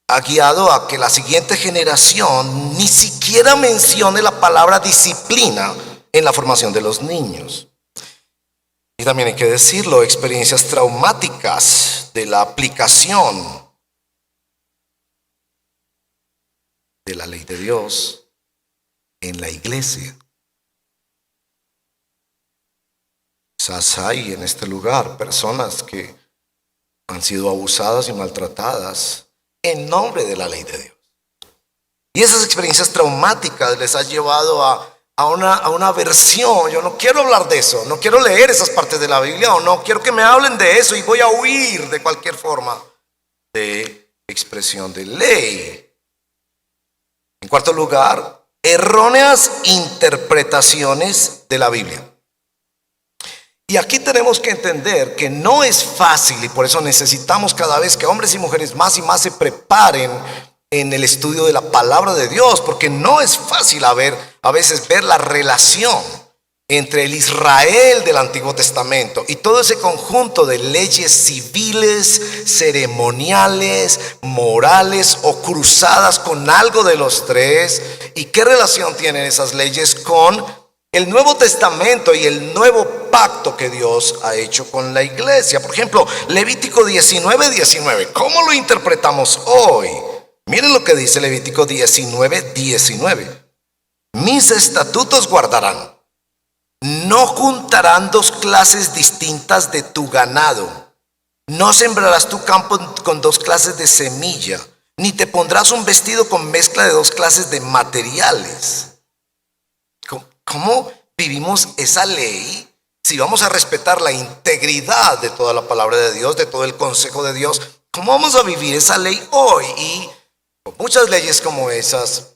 ha guiado a que la siguiente generación ni siquiera mencione la palabra disciplina en la formación de los niños. Y también hay que decirlo, experiencias traumáticas de la aplicación de la ley de Dios en la iglesia. Quizás hay en este lugar personas que han sido abusadas y maltratadas en nombre de la ley de Dios. Y esas experiencias traumáticas les ha llevado a una aversión. Yo no quiero hablar de eso, no quiero leer esas partes de la Biblia, o no quiero que me hablen de eso, y voy a huir de cualquier forma de expresión de ley. En cuarto lugar, erróneas interpretaciones de la Biblia. Y aquí tenemos que entender que no es fácil, y por eso necesitamos cada vez que hombres y mujeres más y más se preparen en el estudio de la palabra de Dios, porque no es fácil a veces ver la relación entre el Israel del Antiguo Testamento y todo ese conjunto de leyes civiles, ceremoniales, morales o cruzadas con algo de los tres, y qué relación tienen esas leyes con el Nuevo Testamento y el nuevo pacto que Dios ha hecho con la iglesia. Por ejemplo, Levítico 19:19. ¿Cómo lo interpretamos hoy? Miren lo que dice Levítico 19:19. Mis estatutos guardarán. No juntarán 2 clases distintas de tu ganado. No sembrarás tu campo con 2 clases de semilla, ni te pondrás un vestido con mezcla de 2 clases de materiales. ¿Cómo vivimos esa ley si vamos a respetar la integridad de toda la palabra de Dios, de todo el consejo de Dios? ¿Cómo vamos a vivir esa ley hoy? Y con muchas leyes como esas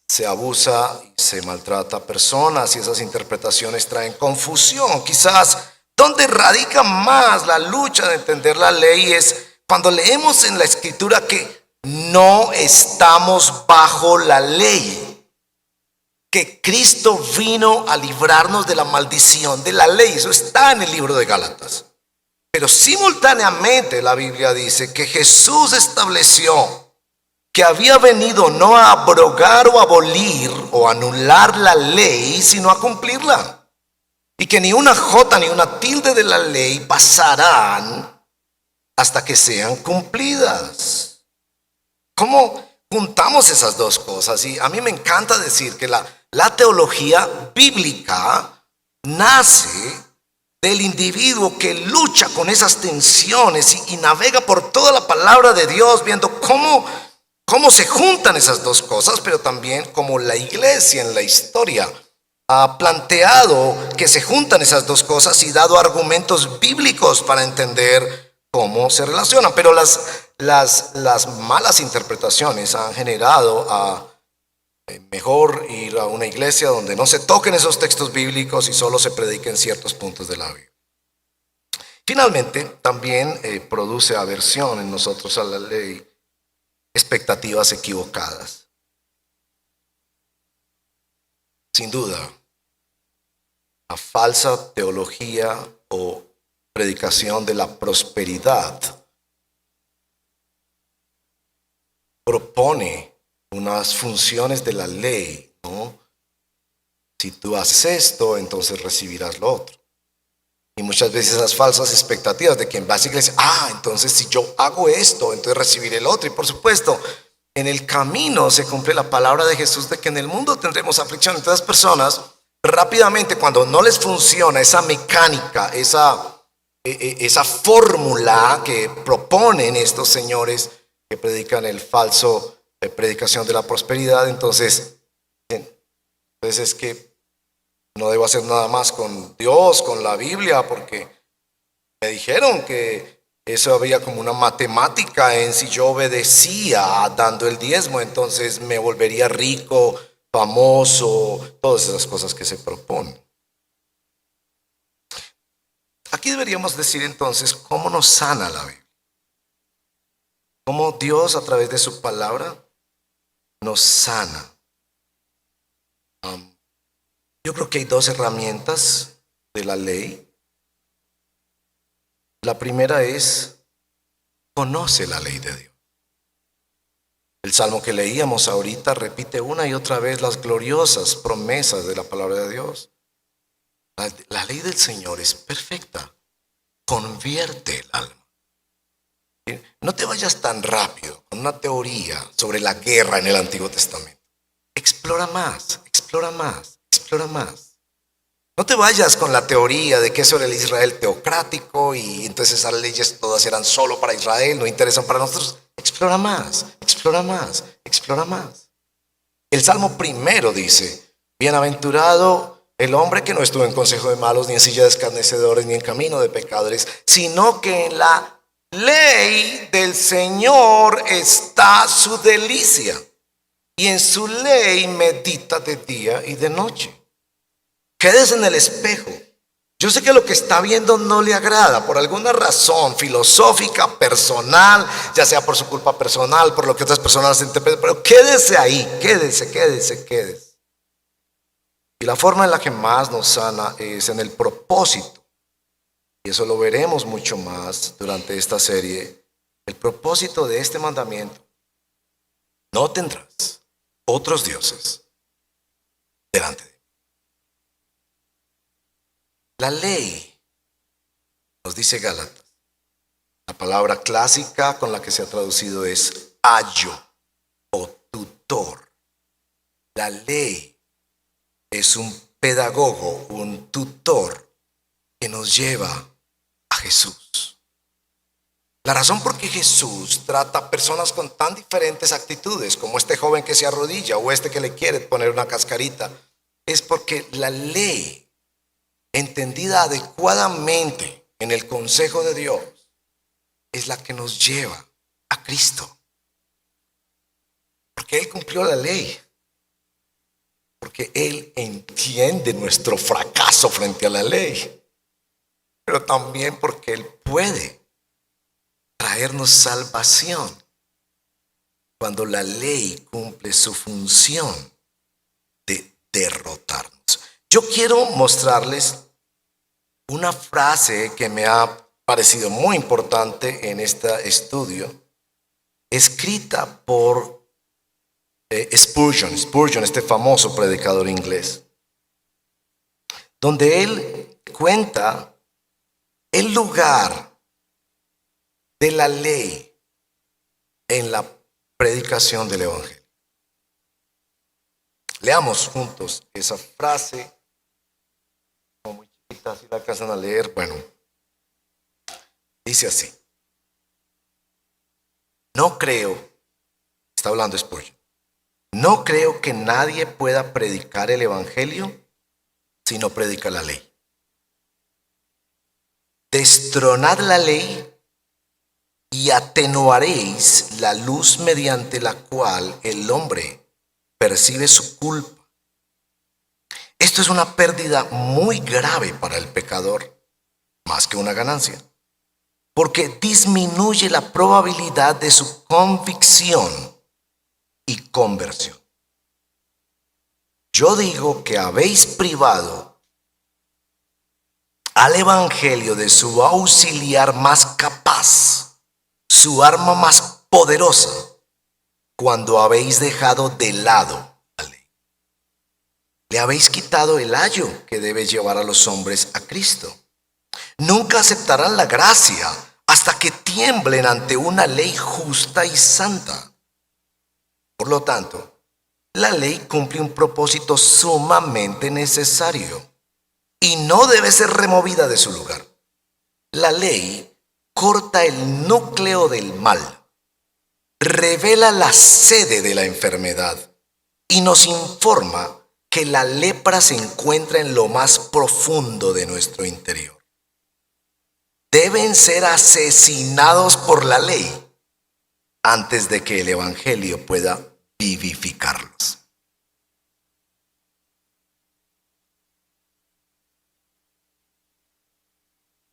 se abusa y se maltrata a personas, y esas interpretaciones traen confusión. Quizás Donde radica más la lucha de entender la ley es cuando leemos en la Escritura que no estamos bajo la ley, que Cristo vino a librarnos de la maldición de la ley. Eso está en el libro de Gálatas. Pero simultáneamente la Biblia dice que Jesús estableció que había venido no a abrogar o abolir o anular la ley, sino a cumplirla. Y que ni una jota ni una tilde de la ley pasarán hasta que sean cumplidas. ¿Cómo juntamos esas dos cosas? Y a mí me encanta decir que la teología bíblica nace del individuo que lucha con esas tensiones y navega por toda la palabra de Dios, viendo cómo se juntan esas dos cosas, pero también cómo la iglesia en la historia ha planteado que se juntan esas dos cosas y dado argumentos bíblicos para entender cómo se relacionan. Pero las malas interpretaciones han generado a mejor ir a una iglesia donde no se toquen esos textos bíblicos y solo se prediquen ciertos puntos de la Biblia. Finalmente, también produce aversión en nosotros a la ley, expectativas equivocadas. Sin duda, la falsa teología o predicación de la prosperidad propone unas funciones de la ley, ¿no? Si tú haces esto, entonces recibirás lo otro. Y muchas veces esas falsas expectativas de quien va a la iglesia, entonces si yo hago esto, entonces recibiré el otro. Y por supuesto, en el camino se cumple la palabra de Jesús de que en el mundo tendremos aflicción. Entonces las personas rápidamente, cuando no les funciona esa mecánica, esa fórmula que proponen estos señores que predican el falso predicación de la prosperidad, entonces es que no debo hacer nada más con Dios, con la Biblia, porque me dijeron que eso había como una matemática en si yo obedecía dando el diezmo, entonces me volvería rico, famoso, todas esas cosas que se proponen. Aquí deberíamos decir entonces cómo nos sana la Biblia. Cómo Dios a través de su palabra nos sana. Yo creo que hay dos herramientas de la ley. La primera es, conoce la ley de Dios. El salmo que leíamos ahorita repite una y otra vez las gloriosas promesas de la palabra de Dios. La ley del Señor es perfecta, convierte el alma. No te vayas tan rápido con una teoría sobre la guerra en el Antiguo Testamento. Explora más, explora más, explora más. No te vayas con la teoría de que eso era el Israel teocrático y entonces esas leyes todas eran solo para Israel, no interesan para nosotros. Explora más, explora más, explora más. El Salmo primero dice, bienaventurado el hombre que no estuvo en consejo de malos, ni en silla de escarnecedores, ni en camino de pecadores, sino que en la ley del Señor está su delicia, y en su ley medita de día y de noche. Quédese en el espejo. Yo sé que lo que está viendo no le agrada por alguna razón filosófica, personal, ya sea por su culpa personal, por lo que otras personas interpretan, pero quédese ahí, quédese. Y la forma en la que más nos sana es en el propósito. Y eso lo veremos mucho más durante esta serie. El propósito de este mandamiento: no tendrás otros dioses delante de mí. La ley, nos dice Gálatas, la palabra clásica con la que se ha traducido es ayo o tutor. La ley es un pedagogo, un tutor que nos lleva a Jesús. La razón por qué Jesús trata a personas con tan diferentes actitudes, como este joven que se arrodilla o este que le quiere poner una cascarita, es porque la ley, entendida adecuadamente en el consejo de Dios, es la que nos lleva a Cristo. Porque Él cumplió la ley. Porque Él entiende nuestro fracaso frente a la ley. pero también porque Él puede traernos salvación cuando la ley cumple su función de derrotarnos. Yo quiero mostrarles una frase que me ha parecido muy importante en este estudio, escrita por Spurgeon, este famoso predicador inglés, donde él cuenta el lugar de la ley en la predicación del Evangelio. Leamos juntos esa frase. Como muy chiquita, si la alcanzan a leer, bueno, dice así: no creo, está hablando Spurgeon, no creo que nadie pueda predicar el Evangelio si no predica la ley. Destronad la ley y atenuaréis la luz mediante la cual el hombre percibe su culpa. Esto es una pérdida muy grave para el pecador, más que una ganancia, porque disminuye la probabilidad de su convicción y conversión. Yo digo que habéis privado al Evangelio de su auxiliar más capaz, su arma más poderosa, cuando habéis dejado de lado la ley. Le habéis quitado el ayo que debe llevar a los hombres a Cristo. Nunca aceptarán la gracia hasta que tiemblen ante una ley justa y santa. Por lo tanto, la ley cumple un propósito sumamente necesario y no debe ser removida de su lugar. La ley corta el núcleo del mal, revela la sede de la enfermedad y nos informa que la lepra se encuentra en lo más profundo de nuestro interior. Deben ser asesinados por la ley antes de que el Evangelio pueda vivificarlos.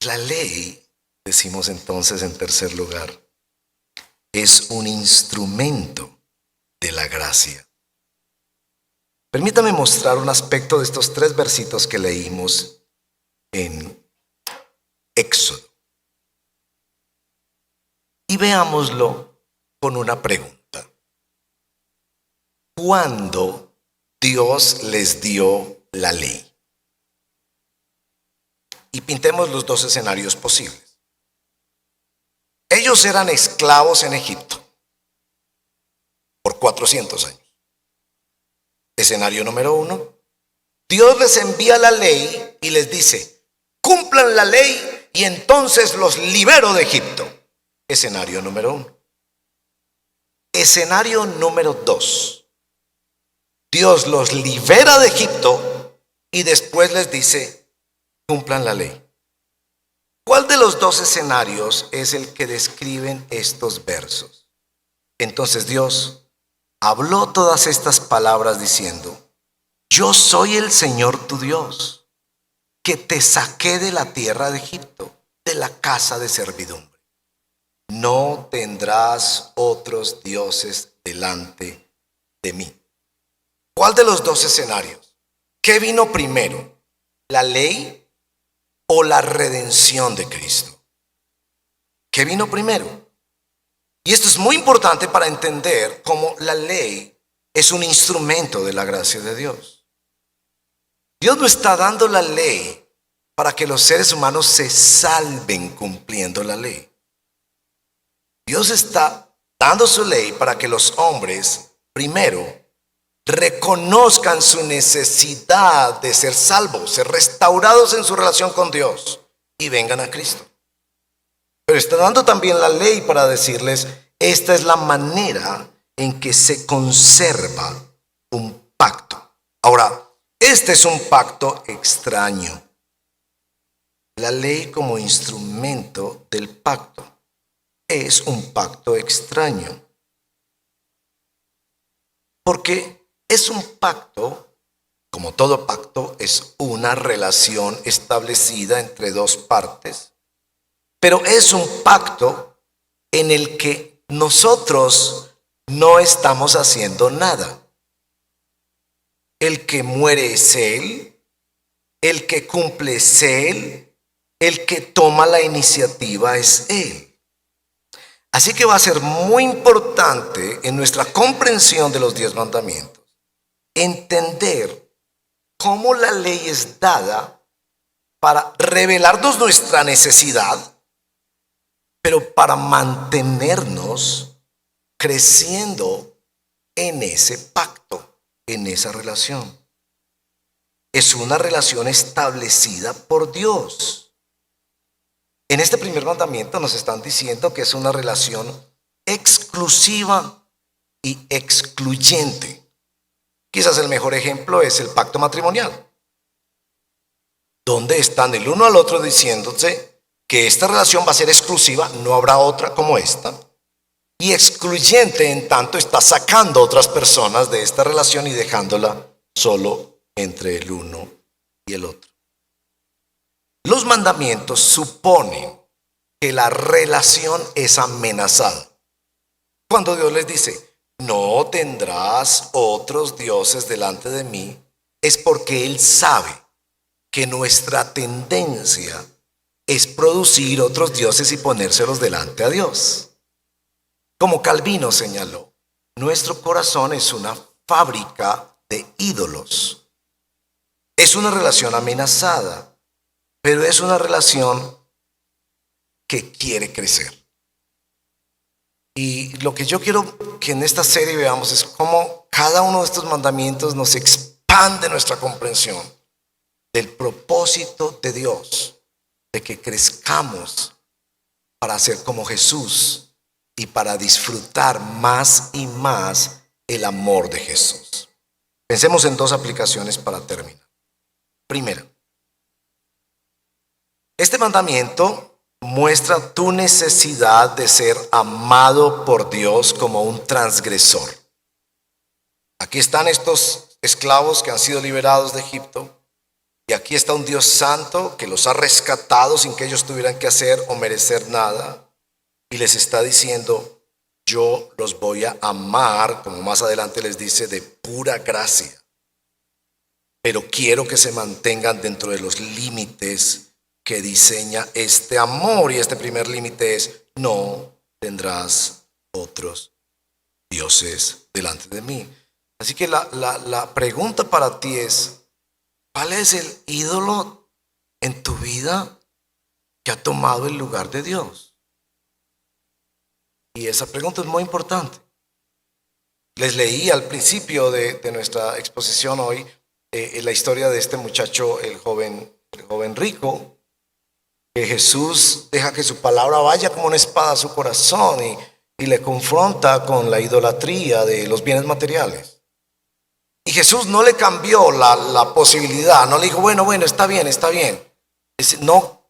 La ley, decimos entonces en tercer lugar, es un instrumento de la gracia. Permítame mostrar un aspecto de estos 3 versitos que leímos en Éxodo. Y veámoslo con una pregunta. ¿Cuándo Dios les dio la ley? Y pintemos los 2 escenarios posibles. Ellos eran esclavos en Egipto por 400 años. Escenario número 1. Dios les envía la ley y les dice: cumplan la ley y entonces los libero de Egipto. Escenario número 1. Escenario número 2. Dios los libera de Egipto y después les dice: cumplan la ley. ¿Cuál de los 2 escenarios es el que describen estos versos? Entonces Dios habló todas estas palabras diciendo: yo soy el Señor tu Dios, que te saqué de la tierra de Egipto, de la casa de servidumbre. No tendrás otros dioses delante de mí. ¿Cuál de los 2 escenarios? ¿Qué vino primero? ¿La ley o la redención de Cristo? ¿Qué vino primero? Y esto es muy importante para entender cómo la ley es un instrumento de la gracia de Dios. Dios no está dando la ley para que los seres humanos se salven cumpliendo la ley. Dios está dando su ley para que los hombres, primero, reconozcan su necesidad de ser salvos, ser restaurados en su relación con Dios y vengan a Cristo. Pero está dando también la ley para decirles: esta es la manera en que se conserva un pacto. Ahora, este es un pacto extraño. La ley como instrumento del pacto es un pacto extraño. Porque es un pacto como todo pacto, es una relación establecida entre dos partes, pero es un pacto en el que nosotros no estamos haciendo nada. El que muere es Él, el que cumple es Él, el que toma la iniciativa es Él. Así que va a ser muy importante en nuestra comprensión de los 10 mandamientos entender cómo la ley es dada para revelarnos nuestra necesidad, pero para mantenernos creciendo en ese pacto, en esa relación. Es una relación establecida por Dios. En este primer mandamiento nos están diciendo que es una relación exclusiva y excluyente. Quizás el mejor ejemplo es el pacto matrimonial, donde están el uno al otro diciéndose que esta relación va a ser exclusiva, no habrá otra como esta, y excluyente en tanto está sacando otras personas de esta relación y dejándola solo entre el uno y el otro. Los mandamientos suponen que la relación es amenazada. Cuando Dios les dice, no tendrás otros dioses delante de mí, es porque Él sabe que nuestra tendencia es producir otros dioses y ponérselos delante a Dios. Como Calvino señaló, nuestro corazón es una fábrica de ídolos. Es una relación amenazada, pero es una relación que quiere crecer. Y lo que yo quiero que en esta serie veamos es cómo cada uno de estos mandamientos nos expande nuestra comprensión del propósito de Dios, de que crezcamos para ser como Jesús y para disfrutar más y más el amor de Jesús. Pensemos en 2 aplicaciones para terminar. Primera, este mandamiento muestra tu necesidad de ser amado por Dios como un transgresor. Aquí están estos esclavos que han sido liberados de Egipto, y aquí está un Dios santo que los ha rescatado sin que ellos tuvieran que hacer o merecer nada, y les está diciendo, yo los voy a amar, como más adelante les dice, de pura gracia, pero quiero que se mantengan dentro de los límites que diseña este amor, y este primer límite es, no tendrás otros dioses delante de mí. Así que la pregunta para ti es, ¿cuál es el ídolo en tu vida que ha tomado el lugar de Dios? Y esa pregunta es muy importante. Les leí al principio de nuestra exposición hoy la historia de este muchacho, el joven rico, que Jesús deja que su palabra vaya como una espada a su corazón y le confronta con la idolatría de los bienes materiales. Y Jesús no le cambió la posibilidad, no le dijo, bueno, está bien.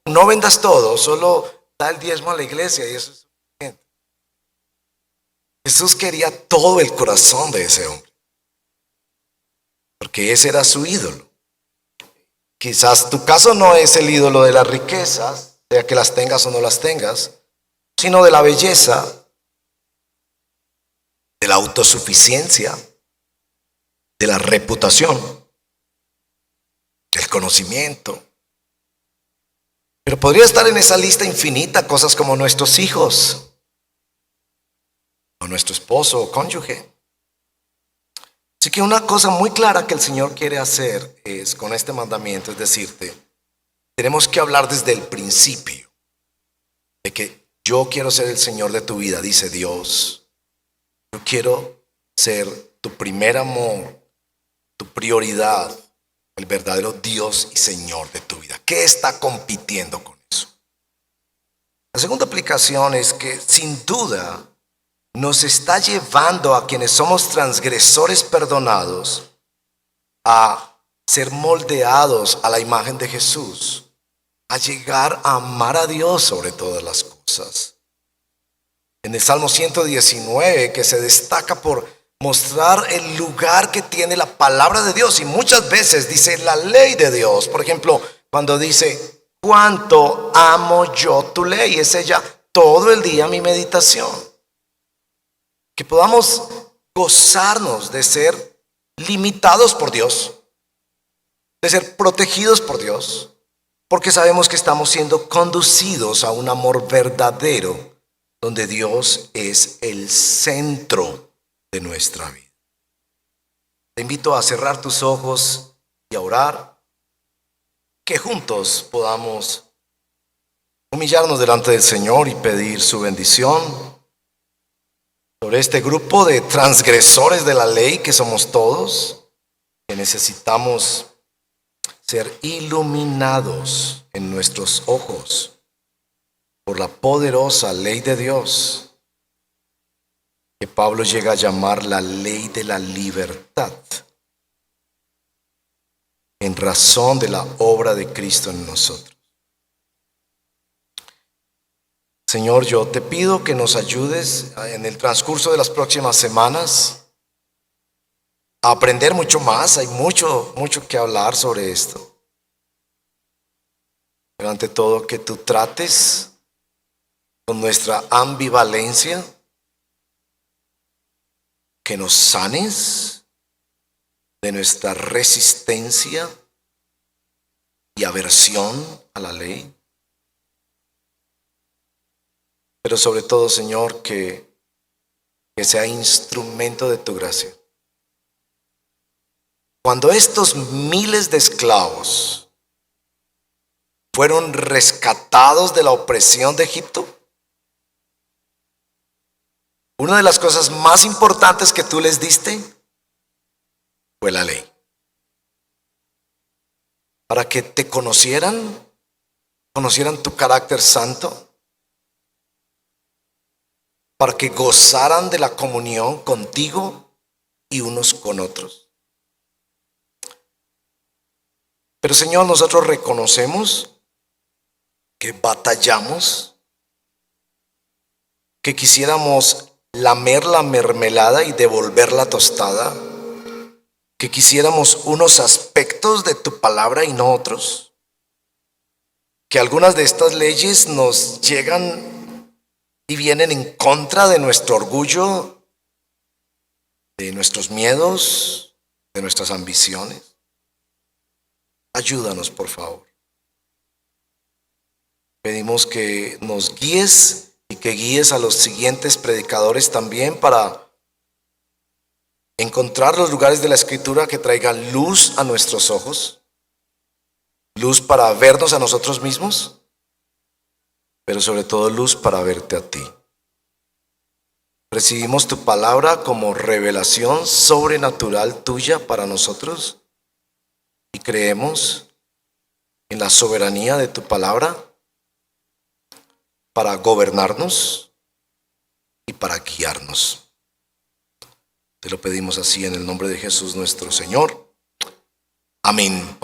No vendas todo, solo da el diezmo a la iglesia y eso es suficiente. Jesús quería todo el corazón de ese hombre, porque ese era su ídolo. Quizás tu caso no es el ídolo de las riquezas, sea que las tengas o no las tengas, sino de la belleza, de la autosuficiencia, de la reputación, del conocimiento. Pero podría estar en esa lista infinita cosas como nuestros hijos, o nuestro esposo o cónyuge. Así que una cosa muy clara que el Señor quiere hacer es con este mandamiento, es decirte, tenemos que hablar desde el principio de que yo quiero ser el Señor de tu vida, dice Dios. Yo quiero ser tu primer amor, tu prioridad, el verdadero Dios y Señor de tu vida. ¿Qué está compitiendo con eso? La segunda aplicación es que sin duda nos está llevando a quienes somos transgresores perdonados a ser moldeados a la imagen de Jesús, a llegar a amar a Dios sobre todas las cosas. En el Salmo 119, que se destaca por mostrar el lugar que tiene la palabra de Dios. Y muchas veces dice la ley de Dios. Por ejemplo, cuando dice, cuánto amo yo tu ley, es ella todo el día mi meditación. Que podamos gozarnos de ser limitados por Dios, de ser protegidos por Dios, porque sabemos que estamos siendo conducidos a un amor verdadero, donde Dios es el centro de nuestra vida. Te invito a cerrar tus ojos y a orar, que juntos podamos humillarnos delante del Señor y pedir su bendición sobre este grupo de transgresores de la ley que somos todos, que necesitamos ser iluminados en nuestros ojos por la poderosa ley de Dios, que Pablo llega a llamar la ley de la libertad, en razón de la obra de Cristo en nosotros. Señor, yo te pido que nos ayudes en el transcurso de las próximas semanas a aprender mucho más. Hay mucho que hablar sobre esto. Pero ante todo, que tú trates con nuestra ambivalencia, que nos sanes de nuestra resistencia y aversión a la ley. Pero sobre todo, Señor, que sea instrumento de tu gracia. Cuando estos miles de esclavos fueron rescatados de la opresión de Egipto, una de las cosas más importantes que tú les diste fue la ley. Para que te conocieran tu carácter santo, para que gozaran de la comunión contigo y unos con otros. Pero Señor, nosotros reconocemos que batallamos, que quisiéramos lamer la mermelada y devolver la tostada, que quisiéramos unos aspectos de tu palabra y no otros, que algunas de estas leyes nos llegan y vienen en contra de nuestro orgullo, de nuestros miedos, de nuestras ambiciones. Ayúdanos, por favor. Pedimos que nos guíes y que guíes a los siguientes predicadores también para encontrar los lugares de la Escritura que traigan luz a nuestros ojos, luz para vernos a nosotros mismos, pero sobre todo luz para verte a ti. Recibimos tu palabra como revelación sobrenatural tuya para nosotros y creemos en la soberanía de tu palabra para gobernarnos y para guiarnos. Te lo pedimos así en el nombre de Jesús nuestro Señor. Amén.